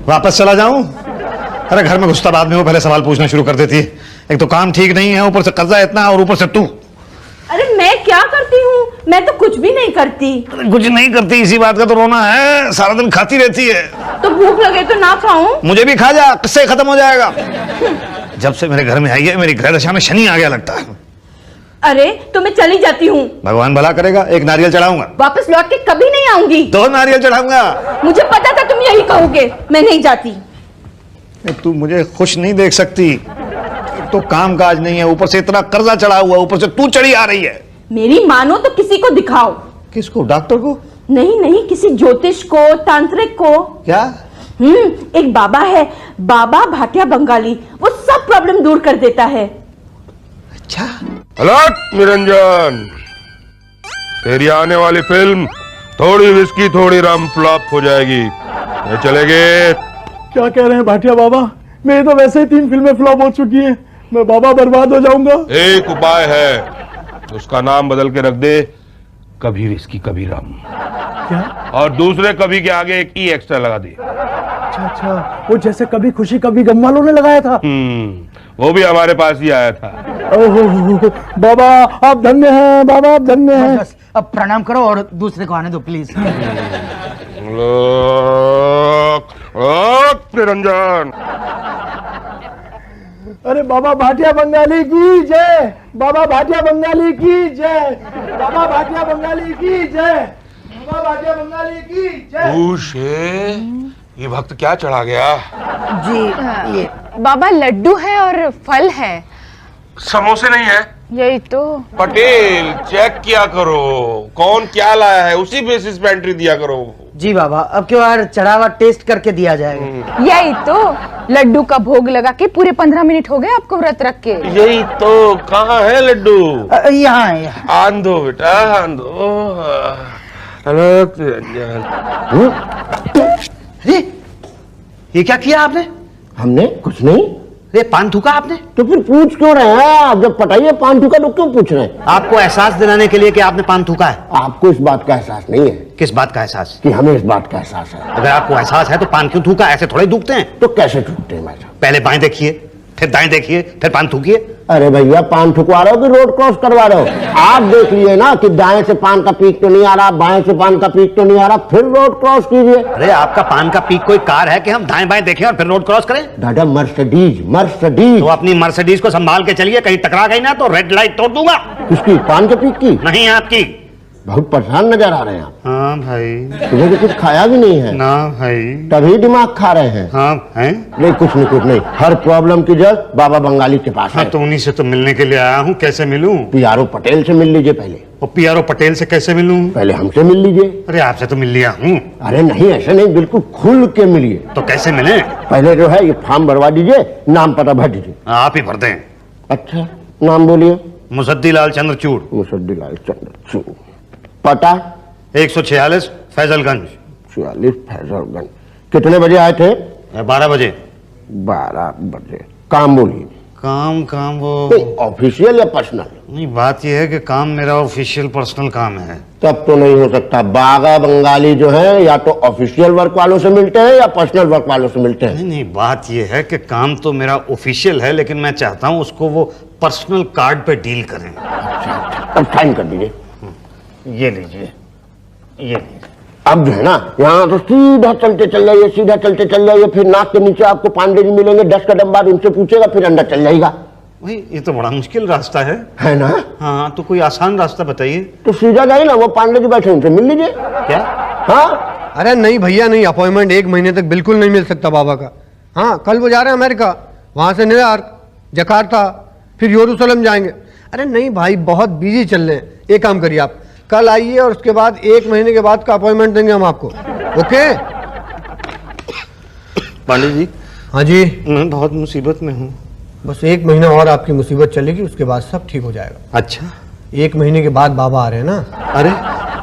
वापस चला जाऊं? अरे घर में घुसता बाद में वो पहले सवाल पूछना शुरू कर देती है। एक तो काम ठीक नहीं है, ऊपर से कर्जा इतना, और ऊपर से तू। अरे मैं क्या करती हूँ? मैं तो कुछ भी नहीं करती। कुछ नहीं करती, इसी बात का तो रोना है। सारा दिन खाती रहती है। तो भूख लगे तो ना खाऊं? मुझे भी खा जा, किससे खत्म हो जाएगा। जब से मेरे घर में आई है, मेरी ग्रह दशा में शनि आ गया लगता है। अरे तो मैं चली जाती हूँ। भगवान भला करेगा, एक नारियल चढ़ाऊंगा। वापस लौट के कभी नहीं आऊंगी। 2 नारियल चढ़ाऊंगा। मुझे पता था तुम यही कहोगे। मैं नहीं जाती। तू मुझे खुश नहीं देख सकती। तो काम काज नहीं है, ऊपर से इतना कर्जा चढ़ा हुआ, ऊपर से तू चढ़ी आ रही है। मेरी मानो तो किसी को दिखाओ। किसको? डॉक्टर को? नहीं, किसी ज्योतिष को, तांत्रिक को। क्या? एक बाबा है, बाबा भाटिया बंगाली, वो सब प्रॉब्लम दूर कर देता है। अच्छा। अलर्ट निरंजन, तेरी आने वाली फिल्म थोड़ी विस्की थोड़ी रम फ्लॉप हो जाएगी। ये चलेगी? क्या कह रहे हैं भाटिया बाबा? मेरी तो वैसे ही 3 फिल्में फ्लॉप हो चुकी हैं। मैं बाबा बर्बाद हो जाऊंगा। एक उपाय है, उसका नाम बदल के रख दे, कभी विस्की कभी रम। क्या? और दूसरे कभी के आगे एक ई एक्स्ट्रा लगा दे। अच्छा, वो जैसे कभी खुशी कभी गम वालों ने लगाया था। वो भी हमारे पास ही आया था। ओहो, बाबा आप धन्य हैं, बाबा आप धन्य हैं। बस अब प्रणाम करो और दूसरे को आने दो प्लीज। निरंजन, अरे बाबा भाटिया बंगाली की जय, बाबा भाटिया बंगाली की जय, बाबा भाटिया बंगाली की जय, बाबा भाटिया बंगाली की जय। ये भक्त क्या चढ़ा गया? जी ये बाबा लड्डू है और फल है। समोसे नहीं है? यही तो। पटेल चेक किया करो, कौन क्या लाया है, उसी बेसिस पे एंट्री दिया करो। जी बाबा, अब की बार चढ़ावा टेस्ट करके दिया जाएगा। यही तो, लड्डू का भोग लगा के पूरे 15 मिनट हो गए आपको व्रत रख के। यही तो, कहाँ है लड्डू? यहाँ है। आन दो बेटा, आन दो। अरे ये क्या किया आपने? हमने कुछ नहीं। ये पान थूका आपने? तो फिर पूछ क्यों रहे हैं आप? जब पटाइए पान थूका तो क्यों पूछ रहे हैं? आपको एहसास दिलाने के लिए कि आपने पान थूका है। आपको इस बात का एहसास नहीं है? किस बात का एहसास? कि हमें इस बात का एहसास है। अगर आपको एहसास है तो पान क्यों थूका? ऐसे थोड़े थूकते हैं। तो कैसे थूकते हैं भाई साहब? पहले बाएं देखिए, फिर दाएं देखिए, फिर पान थूकिए। अरे भैया, पान थुकवा रहे हो कि रोड क्रॉस करवा रहे हो? आप देख लिए ना कि दाएं से पान का पीक तो नहीं आ रहा, बाएं से पान का पीक तो नहीं आ रहा, फिर रोड क्रॉस कीजिए। अरे आपका पान का पीक कोई कार है कि हम दाएं बाएं देखें और फिर रोड क्रॉस करें? दादा मर्सिडीज। तो अपनी मर्सिडीज को संभाल के चलिए, कहीं टकरा गई ना तो रेड लाइट तोड़ दूंगा। किसकी? पान के पीक की? नहीं आपकी। बहुत परेशान नजर आ रहे हैं आप। हाँ भाई। तुम्हें तो कुछ खाया भी नहीं है ना भाई। तभी दिमाग खा रहे हैं। हाँ है? नहीं कुछ नहीं। हर प्रॉब्लम की जड़ बाबा बंगाली के पास हाँ है। तो उन्हीं से तो मिलने के लिए आया हूँ। कैसे मिलूं? पीआरओ पटेल से मिल लीजिए पहले। और पीआरओ पटेल से कैसे मिलूं? पहले हमसे मिल लीजिए। अरे आपसे तो मिल लिया हूँ। अरे नहीं, ऐसा नहीं, बिल्कुल खुल के मिलिए। तो कैसे मिले? पहले जो है ये फॉर्म भरवा दीजिए, नाम पता भर दीजिए। आप ही भर दें। अच्छा, नाम बोलिए। मुसद्दीलाल चंद्रचूड़। मुसद्दीलाल चंद्रचूड़। पता? 146 फैजलगंज। 46 फैजलगंज। कितने बजे आए थे? 12 बजे। 12 बजे। काम बोलिए। काम वो ऑफिशियल या पर्सनल? नहीं, बात यह है कि काम मेरा ऑफिशियल पर्सनल काम है। तब तो नहीं हो सकता। बागा बंगाली जो है या तो ऑफिशियल वर्क वालों से मिलते हैं या पर्सनल वर्क वालों से मिलते हैं। नहीं, बात यह है कि काम तो मेरा ऑफिशियल है, लेकिन मैं चाहता हूँ उसको वो पर्सनल कार्ड पे डील करें। अच्छा, अब साइन कर दीजिए। ये लीजिए, ये लीजिए। अब जो है ना, यहाँ तो सीधा चलते चल जाइए, फिर नाक के नीचे आपको पांडे जी मिलेंगे, 10 कदम बाद उनसे पूछेगा, फिर अंदर चल जाएगा। भाई ये तो बड़ा मुश्किल रास्ता है ना? हाँ, तो कोई आसान रास्ता बताइए। तो सीधा जाइए ना, वो पांडे जी बैठे उनसे मिल लीजिए। क्या? हाँ। अरे नहीं भैया नहीं, अपॉइंटमेंट 1 महीने तक बिल्कुल नहीं मिल सकता बाबा का। हाँ, कल वो जा रहे हैं अमेरिका, वहां से न्यूयॉर्क, जकार्ता, फिर यरूशलेम जाएंगे। अरे नहीं भाई, बहुत बिजी चल रहे हैं। एक काम करिए, आप कल आइए और उसके बाद 1 महीने के बाद का अपॉइंटमेंट देंगे हम आपको। ओके पांडे जी? हाँ जी। मैं बहुत मुसीबत में हूँ। बस 1 महीना और आपकी मुसीबत चलेगी, उसके बाद सब ठीक हो जाएगा। अच्छा, 1 महीने के बाद बाबा आ रहे हैं ना। अरे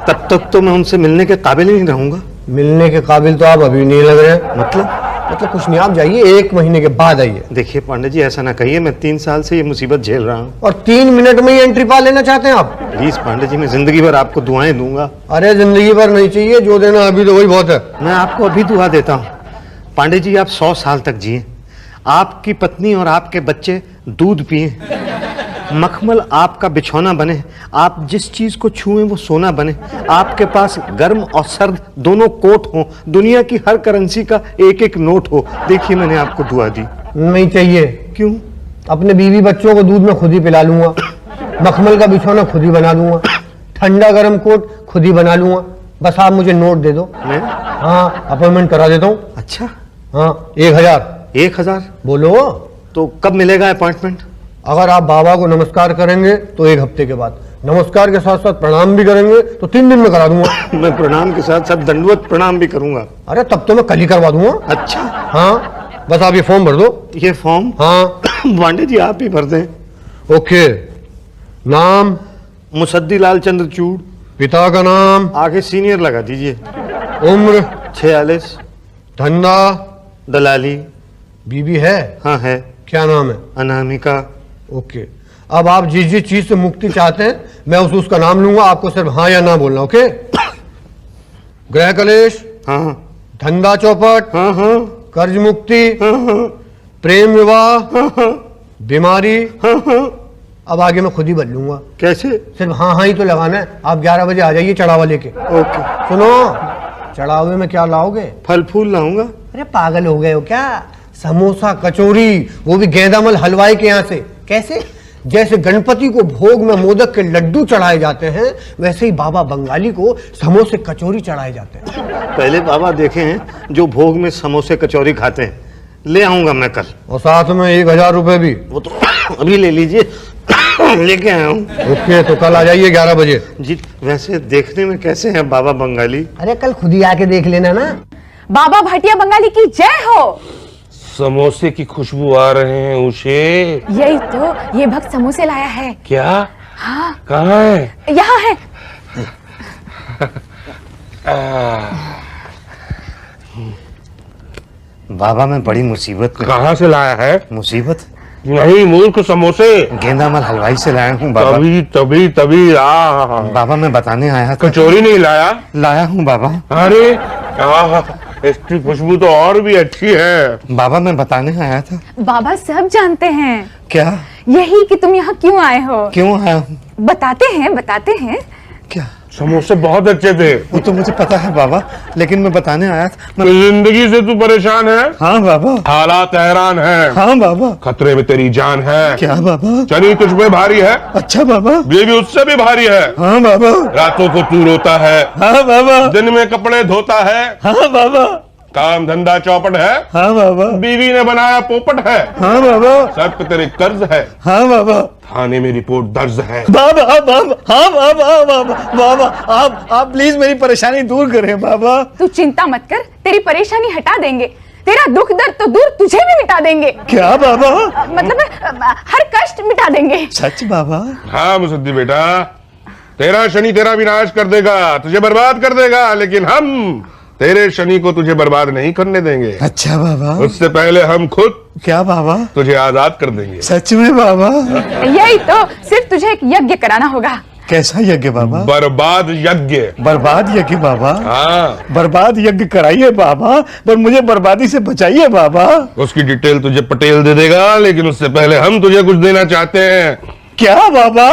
तब तक तो मैं उनसे मिलने के काबिल ही नहीं रहूंगा। मिलने के काबिल तो आप अभी नहीं लग रहे हैं। मतलब कुछ नहीं, आप जाइए, 1 महीने के बाद आइए। देखिए पांडे जी, ऐसा ना कहिए, मैं 3 साल से ये मुसीबत झेल रहा हूँ। और 3 मिनट में ही एंट्री पा लेना चाहते हैं आप? प्लीज पांडे जी, मैं जिंदगी भर आपको दुआएं दूंगा। अरे जिंदगी भर नहीं चाहिए, जो देना अभी तो वही बहुत है। मैं आपको अभी दुआ देता हूँ, पांडे जी आप 100 साल तक जिए, आपकी पत्नी और आपके बच्चे दूध पिए, मखमल आपका बिछौना बने, आप जिस चीज को छुएं वो सोना बने, आपके पास गर्म और सर्द दोनों कोट हो, दुनिया की हर करेंसी का एक एक नोट हो। देखिए मैंने आपको दुआ दी। नहीं चाहिए। क्यों? अपने बीवी बच्चों को दूध में खुद ही पिला लूंगा, मखमल का बिछौना खुद ही बना दूंगा, ठंडा गर्म कोट खुद ही बना लूंगा। बस आप मुझे नोट दे दो। मैं? हाँ, अपॉइंटमेंट करा देता हूँ। अच्छा, हाँ, 1000। 1000? बोलो। तो कब मिलेगा अपॉइंटमेंट? अगर आप बाबा को नमस्कार करेंगे तो 1 हफ्ते के बाद, नमस्कार के साथ साथ प्रणाम भी करेंगे तो 3 दिन में करा दूंगा। मैं प्रणाम के साथ साथ दंडवत प्रणाम भी करूंगा। अरे तब तो मैं कल ही करवा दूंगा। अच्छा, हाँ, बस आप ये फॉर्म भर दो। ये फॉर्म? हाँ। पांडे जी आप ही भर दें। ओके। नाम? मुसद्दी लाल चंद्रचूड़। पिता का नाम? आगे सीनियर लगा दीजिए। उम्र? 46। धंधा? दलाली। बीवी है? हाँ है। क्या नाम है? अनामिका। ओके। अब आप जिस चीज से मुक्ति चाहते हैं मैं उसका नाम लूंगा, आपको सिर्फ हाँ या ना बोलना। ओके? गृह कलेश? हाँ धंधा चौपट? हाँ हाँ कर्ज मुक्ति? हाँ हाँ प्रेम विवाह? हाँ हाँ बीमारी? हाँ हाँ। अब आगे मैं खुद ही बदलूंगा। कैसे? सिर्फ हाँ हाँ ही तो लगाना है। आप 11 बजे आ जाइए चढ़ावा लेके। ओके। सुनो, चढ़ावे में क्या लाओगे? फल फूल लाऊंगा। अरे पागल हो गए हो क्या? समोसा कचौरी, वो भी गेंदामल हलवाई के यहाँ से। कैसे? जैसे गणपति को भोग में मोदक के लड्डू चढ़ाए जाते हैं, वैसे ही बाबा बंगाली को समोसे कचौरी चढ़ाए जाते हैं। पहले बाबा देखे हैं जो भोग में समोसे कचौरी खाते हैं। ले आऊंगा मैं कल। और साथ में 1000 रुपए भी। वो तो अभी ले लीजिए। लेके आया हूँ। ओके, तो कल आ जाइए 11 बजे। जी, वैसे देखने में कैसे हैं बाबा बंगाली? अरे कल खुद ही आके देख लेना ना। बाबा भाटिया बंगाली की जय हो। समोसे की खुशबू आ रहे हैं उसे। यही तो, ये भक्त समोसे लाया है। क्या? हाँ, कहाँ है? यहाँ है। बाबा मैं बड़ी मुसीबत में। कहाँ से लाया है? मुसीबत नहीं मूर्ख, समोसे गेंदामल हलवाई से लाया हूँ बाबा। तभी तभी तभी बाबा मैं बताने आया था। कचौरी नहीं लाया? लाया हूँ बाबा। अरे इसकी खुशबू तो और भी अच्छी है। बाबा मैं बताने आया था। बाबा सब जानते हैं। क्या? यही कि तुम यहाँ क्यों आए हो। क्यों आया हूँ? बताते हैं। क्या? समोसे बहुत अच्छे थे। वो तो मुझे पता है बाबा, लेकिन मैं बताने आया था। जिंदगी से तू परेशान है? हाँ बाबा। हालात हैरान है। हाँ बाबा। खतरे में तेरी जान है। क्या बाबा? चनी तुझ पे भारी है। अच्छा बाबा। ये भी उससे भी भारी है। हाँ बाबा। रातों को तू रोता है। हाँ बाबा। दिन में कपड़े धोता है। हाँ बाबा। काम धंधा चौपट है। हाँ बाबा। बीवी ने बनाया पोपट है। हाँ बाबा। सब पे तेरे कर्ज है। हाँ बाबा। थाने में रिपोर्ट दर्ज है। बाबा बाबा। हाँ बाबा बाबा बाबा आप प्लीज मेरी परेशानी दूर करें बाबा। तू चिंता मत कर, तेरी परेशानी हटा देंगे। तेरा दुख दर्द तो दूर, तुझे भी मिटा देंगे। क्या बाबा? मतलब हर कष्ट मिटा देंगे। सच बाबा? हाँ मुसद्दी बेटा, तेरा शनि तेरा विनाश कर देगा, तुझे बर्बाद कर देगा, लेकिन हम तेरे शनि को तुझे बर्बाद नहीं करने देंगे। अच्छा बाबा। उससे पहले हम खुद क्या बाबा? तुझे आजाद कर देंगे। सच में बाबा? यही तो, सिर्फ तुझे एक यज्ञ कराना होगा। कैसा यज्ञ बाबा? बर्बाद यज्ञ। बर्बाद यज्ञ बाबा? हाँ। बर्बाद यज्ञ कराइए बाबा, पर मुझे बर्बादी से बचाइए बाबा। उसकी डिटेल तुझे पटेल दे देगा, लेकिन उससे पहले हम तुझे कुछ देना चाहते हैं। क्या बाबा?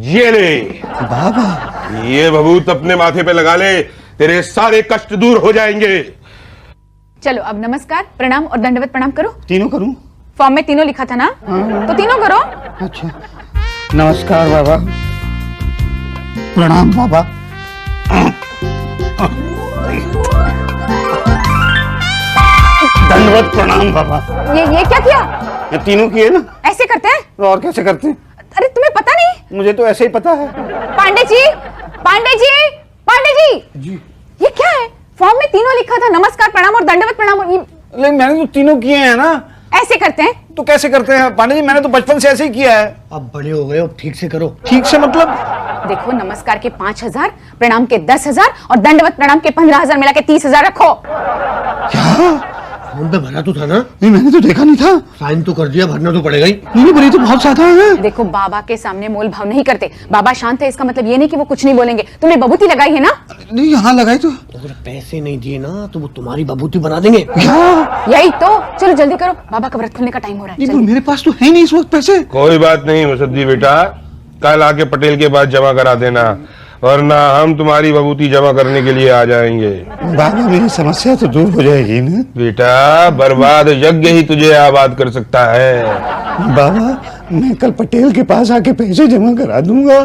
ये ले बाबा। ये भभूत अपने माथे पे लगा ले, तेरे सारे कष्ट दूर हो जाएंगे। चलो अब नमस्कार, प्रणाम और दंडवत प्रणाम करो। तीनों करूं? फॉर्म में तीनों लिखा था ना? तो तीनों करो। अच्छा। नमस्कार बाबा। प्रणाम बाबा। दंडवत प्रणाम बाबा। ये क्या किया? ये तीनों किए ना? ऐसे करते हैं? तो और कैसे करते हैं? अरे तुम्हें पता नहीं? मुझे तो ऐसे ही पता है। पांडे जी, पांडे जी, पांडे जी। ये क्या है? फॉर्म में तीनों लिखा था, नमस्कार प्रणाम और दंडवत प्रणाम। लेकिन मैंने तो तीनों किए हैं ना। ऐसे करते हैं? तो कैसे करते हैं पांडे जी? मैंने तो बचपन से ऐसे ही किया है। अब बड़े हो गए हो, ठीक से करो। ठीक से मतलब? देखो, नमस्कार के 5000, प्रणाम के 10,000 और दंडवत प्रणाम के 15,000 मिला के 30,000 रखो। क्या? फोन पे भरा तो था ना? नहीं मैंने तो देखा नहीं था। साइन तो कर दिया, भरना तो पड़ेगा ही। नहीं बोली तो बहुत ज्यादा है। देखो बाबा के सामने मोल भाव नहीं करते। बाबा शांत है इसका मतलब ये नहीं कि वो कुछ नहीं बोलेंगे। तुमने बबूती लगाई है ना? नहीं यहाँ लगाई तो। अगर पैसे नहीं दिए ना तो वो तुम्हारी बबूती बना देंगे। यही तो। चलो जल्दी करो, बाबा का व्रत खुलने का टाइम हो रहा है। मेरे पास तो है नहीं इस वक्त पैसे। कोई बात नहीं मुसद्दी बेटा, कल आके पटेल के पास जमा करा देना, वरना हम तुम्हारी बबूती जमा करने के लिए आ जाएंगे। बाबा मेरी समस्या तो दूर हो जाएगी ना। बेटा बर्बाद यज्ञ ही तुझे आबाद कर सकता है। बाबा मैं कल पटेल के पास आके पैसे जमा करा दूंगा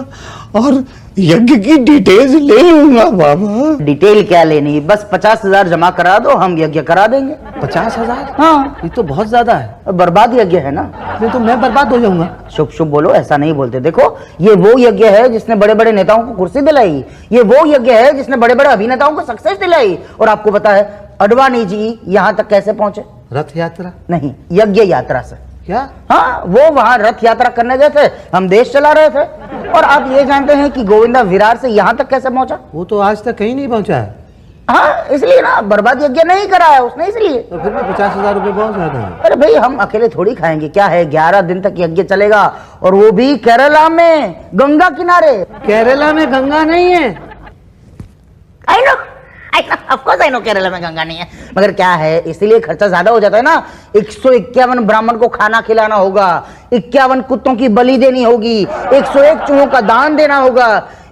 और यज्ञ की डिटेल्स ले लूंगा। बाबा डिटेल क्या लेनी, बस 50,000 जमा करा दो, हम यज्ञ करा देंगे। 50,000? हाँ, ये तो बहुत ज्यादा है। बर्बाद यज्ञ है ना। नहीं तो मैं बर्बाद हो जाऊंगा। शुभ शुभ बोलो, ऐसा नहीं बोलते। देखो ये वो यज्ञ है जिसने बड़े बड़े नेताओं को कुर्सी दिलाई, ये वो यज्ञ है जिसने बड़े बड़े अभिनेताओं को सक्सेस दिलाई। और आपको पता है अडवाणी जी यहाँ तक कैसे पहुंचे? रथ यात्रा? नहीं, यज्ञ यात्रा से। क्या? हाँ, वो वहां रथ यात्रा करने गए थे, हम देश चला रहे थे। और आप ये जानते हैं कि गोविंदा विरार से यहाँ तक कैसे पहुंचा? वो तो आज तक कहीं नहीं पहुंचा है। हाँ, इसलिए ना, बर्बाद यज्ञ नहीं कराया उसने, इसलिए। तो फिर भी 50,000 रुपए बहुत ज्यादा है। अरे भाई हम अकेले थोड़ी खाएंगे, क्या है 11 दिन तक यज्ञ चलेगा, और वो भी केरला में, गंगा किनारे। केरला में गंगा नहीं है। I know of course I know Kerala में गंगा नहीं है, मगर क्या है, इसीलिए खर्चा ज्यादा हो जाता है ना। 151 ब्राह्मण को खाना खिलाना होगा, 51 कुत्तों की बलि देनी होगी, 101 चूहों का दान देना होगा,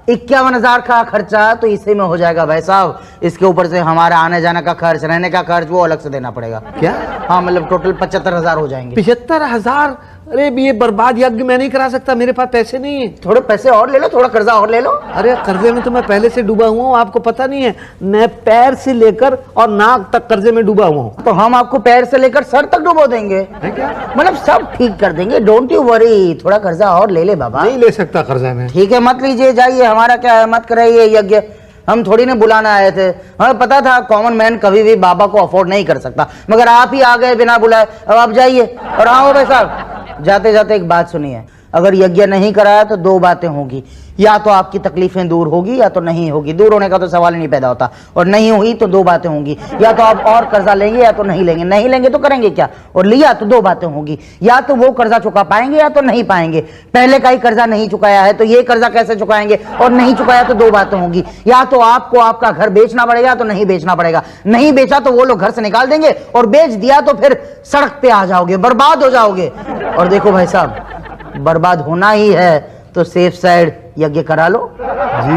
51,000 का खर्चा तो इसी में हो जाएगा भाई साहब। इसके ऊपर से हमारा आने जाने का खर्च, रहने का खर्च वो अलग से देना पड़ेगा। क्या? हाँ, मतलब टोटल 75,000 हो जाएंगे। 75,000? अरे ये बर्बाद यज्ञ मैं नहीं करा सकता, मेरे पास पैसे नहीं है। थोड़े पैसे और ले लो, थोड़ा कर्जा और ले लो। अरे कर्जे में तो मैं पहले से डूबा हुआ हूँ, आपको पता नहीं है। मैं पैर से लेकर और नाक तक कर्जे में डूबा हुआ हूँ। तो हम आपको पैर से लेकर सर तक डुबो देंगे, मतलब सब ठीक कर देंगे, डोंट यू वरी। थोड़ा कर्जा और ले ले बाबा। नहीं ले सकता कर्जा में। ठीक है, मत लीजिए, जाइए, हमारा क्या है, मत कराइए यज्ञ। हम थोड़ी ने बुलाना आए थे, हमें पता था कॉमन मैन कभी भी बाबा को अफोर्ड नहीं कर सकता, मगर आप ही आ गए बिना बुलाए। अब आप जाइए। और हाँ भाई साहब, जाते जाते एक बात सुनिए, अगर यज्ञ नहीं कराया तो 2 बातें होंगी, या तो आपकी तकलीफें दूर होगी या तो नहीं होगी। दूर होने का तो सवाल ही नहीं पैदा होता, और नहीं हुई तो 2 बातें होंगी, या तो आप और कर्जा लेंगे या तो नहीं लेंगे। नहीं लेंगे तो करेंगे क्या, और लिया तो 2 बातें होंगी, या तो वो कर्जा चुका पाएंगे या तो नहीं पाएंगे। पहले का ही कर्जा नहीं चुकाया है तो ये कर्जा कैसे चुकाएंगे, और नहीं चुकाया तो 2 बातें होंगी, या तो आपको आपका घर बेचना पड़ेगा तो नहीं बेचना पड़ेगा, नहीं बेचा तो वो लोग घर से निकाल देंगे, और बेच दिया तो फिर सड़क पे आ जाओगे, बर्बाद हो जाओगे। और देखो भाई साहब, बर्बाद होना ही है तो सेफ साइड यज्ञ करा लो जी।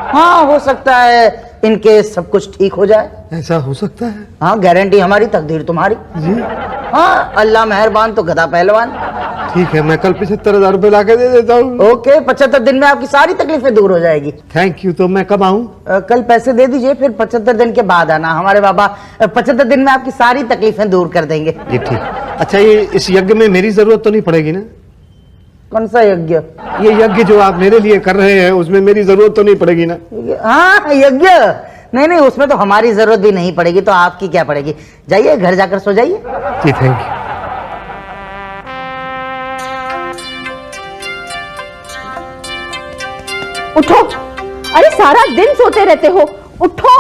हाँ, हो सकता है इनके सब कुछ ठीक हो जाए। ऐसा हो सकता है? हाँ, गारंटी हमारी, तकदीर तुम्हारी जी। हाँ, अल्लाह मेहरबान तो गधा पहलवान। ठीक है, मैं कल 75,000 रुपए ला के दे देता हूँ। ओके, 75 दिन में आपकी सारी तकलीफें दूर हो जाएगी। Thank you. तो मैं कब आऊँ? कल पैसे दे दीजिए, फिर 75 दिन के बाद आना। हमारे बाबा 75 दिन में आपकी सारी तकलीफें दूर कर देंगे। जी ठीक। अच्छा, ये इस यज्ञ में मेरी जरूरत तो नहीं पड़ेगी ना? कौन सा यज्ञ? ये यज्ञ जो आप मेरे लिए कर रहे हैं उसमें मेरी जरूरत तो नहीं पड़ेगी ना? हाँ, यज्ञ नहीं, उसमें तो हमारी जरूरत भी नहीं पड़ेगी, तो आपकी क्या पड़ेगी। जाइए, घर जाकर सो जाइए। जी थैंक यू। उठो, अरे सारा दिन सोते रहते हो, उठो।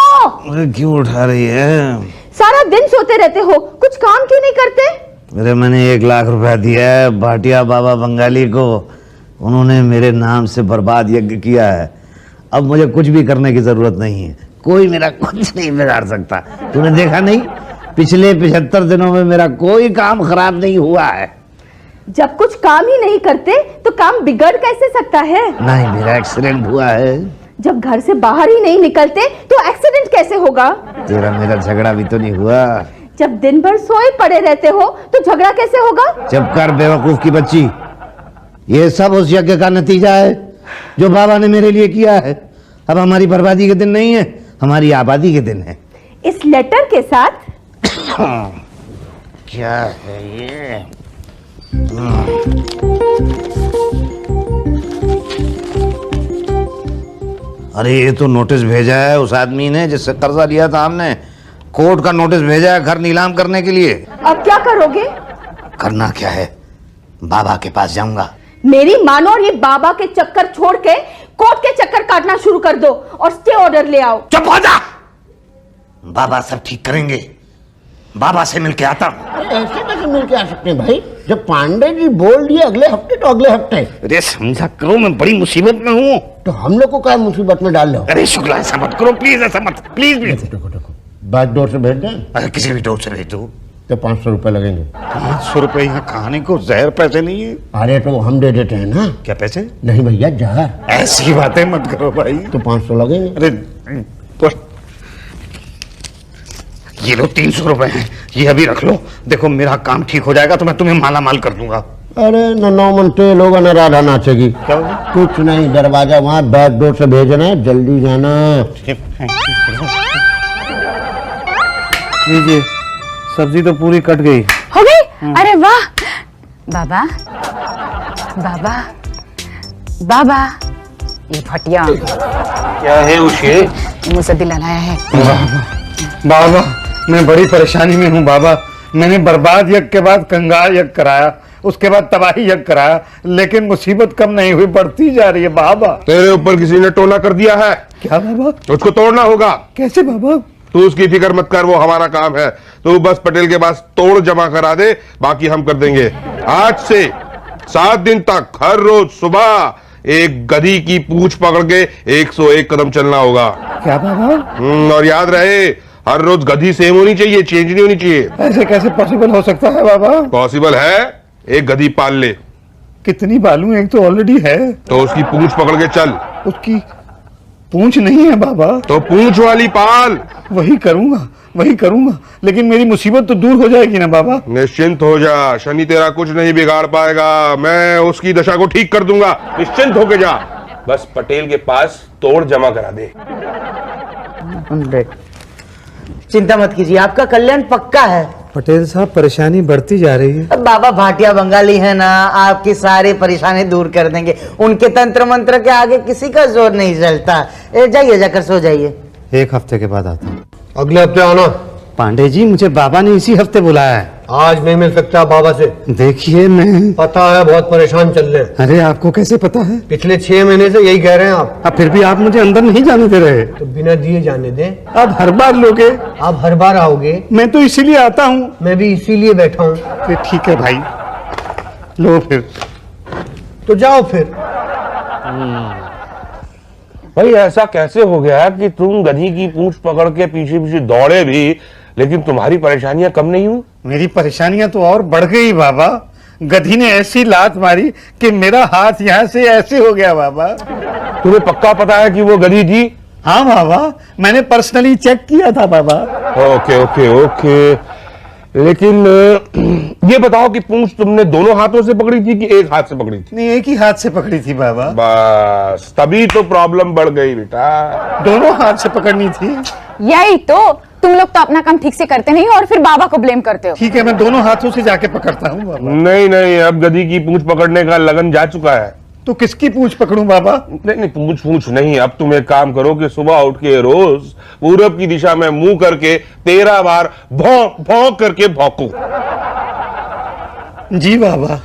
अरे क्यों उठा रही है? सारा दिन सोते रहते हो, कुछ काम क्यों नहीं करते? अरे मैंने 1 लाख रुपया दिया है भाटिया बाबा बंगाली को, उन्होंने मेरे नाम से बर्बाद यज्ञ किया है। अब मुझे कुछ भी करने की जरूरत नहीं है, कोई मेरा कुछ नहीं बिगाड़ सकता। तूने देखा नहीं, पिछले 75 दिनों में मेरा कोई काम खराब नहीं हुआ है। जब कुछ काम ही नहीं करते तो काम बिगड़ कैसे सकता है? नहीं, मेरा एक्सीडेंट हुआ है। जब घर से बाहर ही नहीं निकलते तो एक्सीडेंट कैसे होगा? तेरा मेरा झगड़ा भी तो नहीं हुआ। जब दिन भर सोए पड़े रहते हो तो झगड़ा कैसे होगा? चुप कर बेवकूफ की बच्ची, ये सब उस यज्ञ का नतीजा है जो बाबा ने मेरे लिए किया है। अब हमारी बर्बादी के दिन नहीं है, हमारी आबादी के दिन है। इस लेटर के साथ क्या है ये? अरे ये तो नोटिस भेजा है उस आदमी ने जिससे कर्जा लिया था हमने। कोर्ट का नोटिस भेजा है घर नीलाम करने के लिए। अब क्या करोगे? करना क्या है, बाबा के पास जाऊंगा। मेरी मानो और ये बाबा के चक्कर छोड़ के कोर्ट के चक्कर काटना शुरू कर दो और स्टे ऑर्डर ले आओ। चुप हो जा, बाबा सब ठीक करेंगे। बाबा से मिलके आता हूँ। अरे ऐसे कैसे मिल के आ सकते हैं भाई? जब पांडे जी बोल दिए अगले हफ्ते तो अगले हफ्ते। अरे समझा करो, मैं बड़ी मुसीबत में हूँ। तो हम लोग को क्या मुसीबत में डाल रहे हो? अरे शुक्ला, ऐसा मत करो प्लीज, ऐसा मत, प्लीज प्लीज। देखो देखो, बैक डोर से भेज दें अरे किसी भी डोर से भेज दो। तो 500 रुपए लगेंगे। 500 रुपए यहाँ खाने को जहर पैसे नहीं है। अरे तो हम दे देते हैं ना। क्या पैसे? नहीं भैया, जहर। ऐसी बातें मत करो भाई। तो 500 लगेंगे। अरे ये लो 300 रुपए हैं, ये अभी रख लो। देखो मेरा काम ठीक हो जाएगा तो मैं तुम्हें माला माल कर दूंगा। अरे न 9 मन तेल होगा न राधा नाचेगी। क्या होगा? कुछ नहीं, दरवाजा वहाँ बैक डोर से भेजना है, जल्दी जाना। लीजिए, सब्जी तो पूरी कट गई। हो गई? अरे वाह। बाबा बाबा बाबा, ये फटिया क्या है उसे? मुझसे दिलाया है। बाबा मैं बड़ी परेशानी में हूँ बाबा। मैंने बर्बाद यज्ञ के बाद कंगाल यज्ञ कराया, उसके बाद तबाही यज्ञ कराया, लेकिन मुसीबत कम नहीं हुई, बढ़ती जा रही है बाबा। तेरे ऊपर किसी ने टोना कर दिया है। क्या बाबा? उसको तोड़ना होगा। कैसे बाबा? तू उसकी फिक्र मत कर, वो हमारा काम है। तू बस पटेल के पास तोड़ जमा करा दे, बाकी हम कर देंगे। आज से 7 दिन तक हर रोज सुबह एक गधी की पूंछ पकड़ के 101 कदम चलना होगा। क्या बाबा? और याद रहे, हर रोज गधी सेम होनी चाहिए, चेंज नहीं होनी चाहिए। ऐसे कैसे पॉसिबल हो सकता है बाबा? पॉसिबल है, एक गधी पाल ले। कितनी पालूं? एक तो ऑलरेडी है। तो उसकी पूंछ पकड़ के चल। उसकी पूंछ नहीं है बाबा। तो पूंछ वाली पाल। वही करूंगा, लेकिन मेरी मुसीबत तो दूर हो जाएगी ना बाबा। निश्चिंत हो जा, शनि तेरा कुछ नहीं बिगाड़ पाएगा। मैं उसकी दशा को ठीक कर दूंगा, निश्चिंत होके जा। बस पटेल के पास तोड़ जमा करा दे। 100। चिंता मत कीजिए, आपका कल्याण पक्का है। पटेल साहब, परेशानी बढ़ती जा रही है। अब बाबा भाटिया बंगाली है ना, आपकी सारी परेशानी दूर कर देंगे। उनके तंत्र मंत्र के आगे किसी का जोर नहीं चलता। जाइए, जाकर सो जाइए। 1 हफ्ते के बाद आता हूँ। अगले हफ्ते आना। पांडे जी, मुझे बाबा ने इसी हफ्ते बुलाया है। आज नहीं मिल सकता बाबा से। देखिए मैं। पता है, बहुत परेशान चल रहे हैं। अरे आपको कैसे पता है? पिछले 6 महीने से यही कह रहे हैं आप। अब फिर भी आप मुझे अंदर नहीं जाने दे रहे। तो बिना दिए जाने दें। आप हर बार लोगे। आप हर बार आओगे। मैं तो इसीलिए आता हूँ। मैं भी इसीलिए बैठा हूँ। फिर ठीक है भाई, लो फिर। तो जाओ फिर। भाई ऐसा कैसे हो गया कि तुम गधी की पूंछ पकड़ के पीछे पीछे दौड़े भी, लेकिन तुम्हारी परेशानियां कम नहीं हुई? मेरी परेशानियां तो और बढ़ गई बाबा। गधी ने ऐसी लात मारी कि मेरा हाथ यहाँ से ऐसे हो गया बाबा। तुम्हें पक्का पता है कि वो गधी थी? हाँ बाबा, मैंने पर्सनली चेक किया था बाबा। ओके ओके ओके, लेकिन ये बताओ कि पूंछ तुमने दोनों हाथों से पकड़ी थी कि एक हाथ से पकड़ी थी? नहीं, एक ही हाथ से पकड़ी थी बाबा। बस तभी तो प्रॉब्लम बढ़ गई बेटा। दोनों हाथ से पकड़नी थी। यही तो, तुम लोग तो अपना काम ठीक से करते नहीं और फिर बाबा को ब्लेम करते हो। ठीक है, मैं दोनों हाथों से जाके पकड़ता हूँ बाबा। नहीं नहीं, अब गधी की पूंछ पकड़ने का लगन जा चुका है। तो किसकी पूंछ पकड़ूं बाबा? नहीं नहीं, पूंछ नहीं। अब तुम एक काम करो कि सुबह उठ के रोज पूरब की दिशा में मुंह करके 13 बार भौंक भौंक करके भौंको। जी बाबा।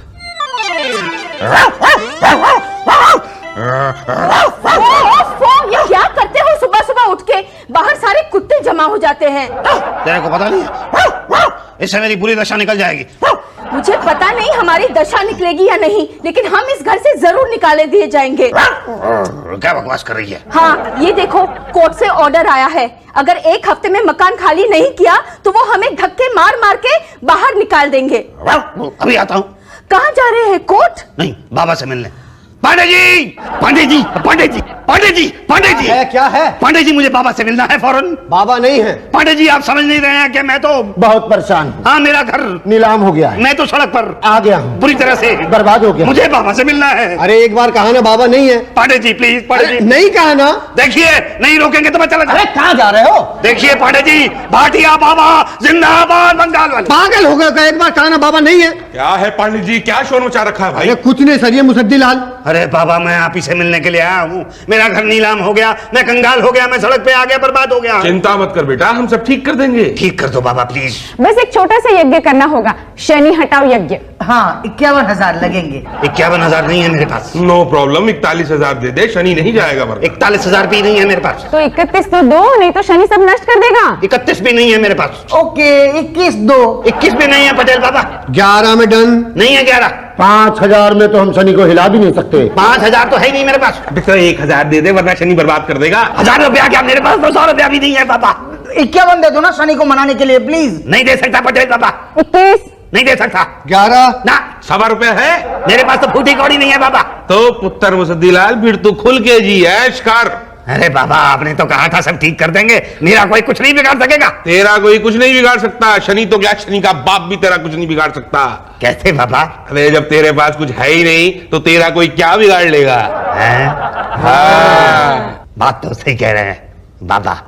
ये क्या करते हो? सुबह सुबह उठ के बाहर सारे कुत्ते जमा हो जाते हैं। तेरे को पता नहीं है? इससे मेरी बुरी दशा निकल जाएगी। मुझे पता नहीं हमारी दशा निकलेगी या नहीं, लेकिन हम इस घर से जरूर निकाले दिए जाएंगे। क्या बकवास कर रही है? हाँ, ये देखो, कोर्ट से ऑर्डर आया है। अगर 1 हफ्ते में मकान खाली नहीं किया तो वो हमें धक्के मार मार के बाहर निकाल देंगे। अभी आता हूँ। कहाँ जा रहे हैं? कोर्ट? नहीं, बाबा से मिलने। पांडे जी, पांडे जी, पांडे जी, पांडे जी, पांडे जी। क्या है? पांडे जी, मुझे बाबा से मिलना है फौरन। बाबा नहीं है। पांडे जी, आप समझ नहीं रहे हैं कि मैं तो बहुत परेशान हूँ। हाँ, मेरा घर नीलाम हो गया है। मैं तो सड़क पर आ गया हूँ। बुरी तरह से बर्बाद हो गया। मुझे बाबा से मिलना है। अरे एक बार कहा ना बाबा नहीं है। पांडे जी प्लीज, पांडे जी। नहीं कहा ना। देखिए, नहीं रोकेंगे तो मैं चला अरे कहाँ जा रहे हो? देखिए पांडे जी, भाटिया बाबा जिंदाबाद, बंगाल वाले। पागल हो गया? एक बार कहा ना बाबा नहीं है। क्या है पांडे जी, क्या शोर मचा रखा है भाई? अरे कुछ नहीं सर, ये मुसद्दी लाल। अरे बाबा मैं आप ही से मिलने के लिए आया हूँ। मेरा घर नीलाम हो गया, मैं कंगाल हो गया, मैं सड़क पे आ गया, बर्बाद हो गया। चिंता मत कर बेटा, हम सब ठीक कर देंगे। ठीक कर दो बाबा प्लीज। बस एक छोटा सा यज्ञ करना होगा, शनि हटाओ यज्ञ। हाँ 51,000 लगेंगे। 51,000 नहीं है मेरे पास। नो प्रॉब्लम, 41,000 दे दे, शनि नहीं जाएगा वरना। 41,000 भी नहीं है मेरे पास। तो 31 तो दो, नहीं तो शनि सब नष्ट कर देगा। 31 भी नहीं है मेरे पास। ओके 21 दो। 21 भी नहीं है पटेल बाबा। 11 में डन। नहीं है 11। 5,000 में तो हम शनि को हिला भी नहीं सकते। 5,000 तो है ही नहीं मेरे पास। बेटा 1,000 दे दे वरना शनि बर्बाद कर देगा। 1,000 रुपया क्या, मेरे पास तो 100 रुपया भी नहीं है बाबा। 51 दे दो ना शनि को मनाने के लिए प्लीज। नहीं दे सकता पटेल बाबा, 21। नहीं दे सकता। 11। ना, 1.25 रुपया है मेरे पास तो फूटी कौड़ी नहीं है बाबा। तो पुत्र मुसद्दीलाल फिर तू खुल के जी ऐश कर। अरे बाबा आपने तो कहा था सब ठीक कर देंगे, मेरा कोई कुछ नहीं बिगाड़ सकेगा। तेरा कोई कुछ नहीं बिगाड़ सकता, शनि तो क्या, शनि का बाप भी तेरा कुछ नहीं बिगाड़ सकता। कैसे बाबा? अरे जब तेरे पास कुछ है ही नहीं तो तेरा कोई क्या बिगाड़ लेगा? हैं? हाँ। बात तो सही कह रहे हैं बाबा।